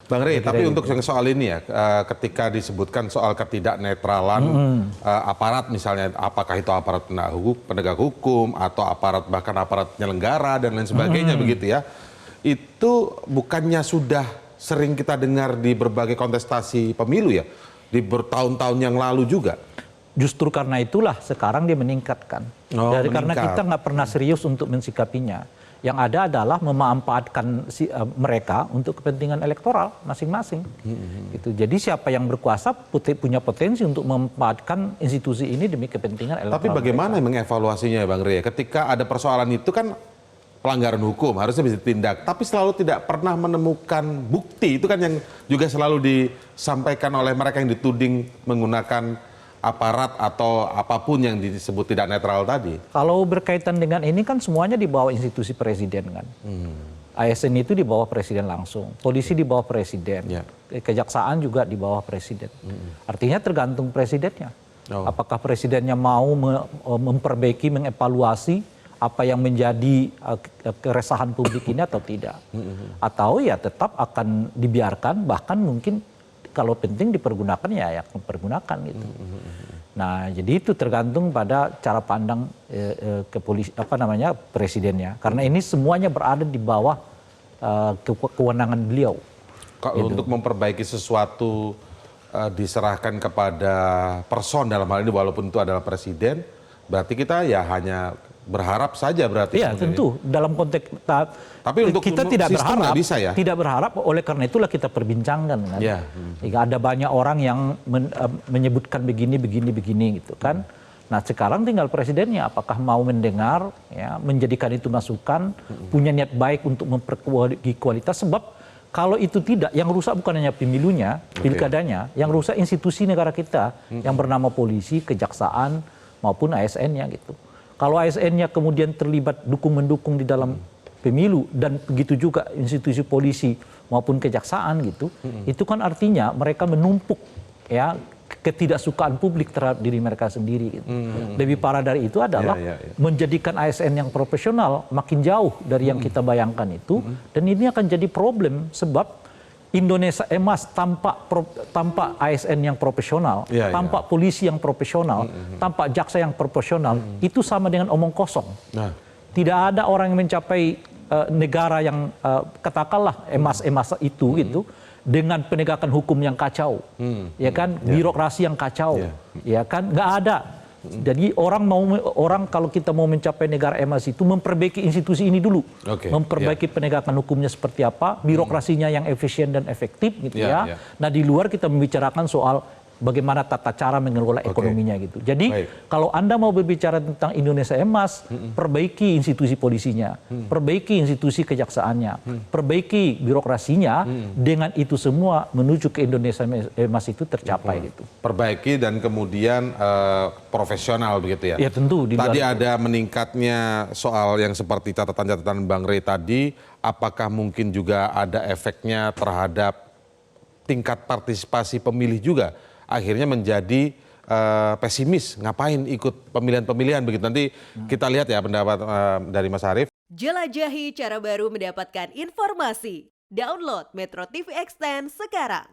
Bang Rey, tapi gitu. untuk yang soal ini ya, ketika disebutkan soal ketidaknetralan aparat misalnya, apakah itu aparat penegak hukum atau aparat bahkan aparat penyelenggara dan lain sebagainya begitu ya, itu bukannya sudah sering kita dengar di berbagai kontestasi pemilu ya, di bertahun-tahun yang lalu juga. Justru karena itulah sekarang dia meningkatkan. Karena kita nggak pernah serius untuk mensikapinya. Yang ada adalah memanfaatkan mereka untuk kepentingan elektoral masing-masing. Gitu. Jadi siapa yang berkuasa punya potensi untuk memanfaatkan institusi ini demi kepentingan elektoral. Tapi bagaimana mengevaluasinya ya Bang Rey? Ketika ada persoalan itu kan pelanggaran hukum harusnya bisa ditindak, tapi selalu tidak pernah menemukan bukti. Itu kan yang juga selalu disampaikan oleh mereka yang dituding menggunakan aparat atau apapun yang disebut tidak netral tadi. Kalau berkaitan dengan ini kan semuanya di bawah institusi presiden kan. ASN itu di bawah presiden langsung, polisi di bawah presiden, kejaksaan juga di bawah presiden. Artinya tergantung presidennya. Apakah presidennya mau memperbaiki, mengevaluasi apa yang menjadi keresahan publik ini atau tidak. Atau ya tetap akan dibiarkan, bahkan mungkin kalau penting dipergunakan ya dipergunakan gitu. Nah, jadi itu tergantung pada cara pandang presidennya. Karena ini semuanya berada di bawah kewenangan beliau. Kalau gitu. Untuk memperbaiki sesuatu diserahkan kepada person dalam hal ini walaupun itu adalah presiden, berarti kita ya hanya berharap saja berarti. Iya tentu dalam konteks tapi untuk kita tidak berharap, bisa ya? Tidak berharap. Oleh karena itulah kita perbincangkan kan. Jika ada banyak orang yang menyebutkan begini gitu kan. Nah sekarang tinggal presidennya apakah mau mendengar, ya, menjadikan itu masukan, punya niat baik untuk memperbaiki kualitas. Sebab kalau itu tidak, yang rusak bukan hanya pemilunya, pilkadanya, yang rusak institusi negara kita yang bernama polisi, kejaksaan maupun ASN-nya gitu. Kalau ASN-nya kemudian terlibat dukung-mendukung di dalam pemilu dan begitu juga institusi polisi maupun kejaksaan gitu, itu kan artinya mereka menumpuk ya ketidaksukaan publik terhadap diri mereka sendiri. Gitu. Lebih parah dari itu adalah menjadikan ASN yang profesional makin jauh dari yang kita bayangkan itu, dan ini akan jadi problem sebab Indonesia emas tanpa ASN yang profesional, tanpa polisi yang profesional, tanpa jaksa yang profesional, itu sama dengan omong kosong. Tidak ada orang yang mencapai negara yang katakanlah emas itu gitu dengan penegakan hukum yang kacau, ya kan, birokrasi yang kacau, ya kan, nggak ada. Jadi orang kalau kita mau mencapai negara emas itu memperbaiki institusi ini dulu, memperbaiki penegakan hukumnya seperti apa, birokrasinya yang efisien dan efektif gitu ya. Nah di luar kita membicarakan soal bagaimana tata cara mengelola ekonominya gitu. Jadi kalau Anda mau berbicara tentang Indonesia emas, perbaiki institusi polisinya, perbaiki institusi kejaksaannya, perbaiki birokrasinya, dengan itu semua menuju ke Indonesia emas itu tercapai gitu. Perbaiki dan kemudian profesional begitu ya. Ya tentu. Tadi ada meningkatnya soal yang seperti catatan-catatan Bang Rey tadi, apakah mungkin juga ada efeknya terhadap tingkat partisipasi pemilih juga? Akhirnya menjadi pesimis, ngapain ikut pemilihan-pemilihan begitu. Nanti kita lihat ya pendapat dari Mas Arief. Jelajahi cara baru mendapatkan informasi. Download Metro TV Extend sekarang.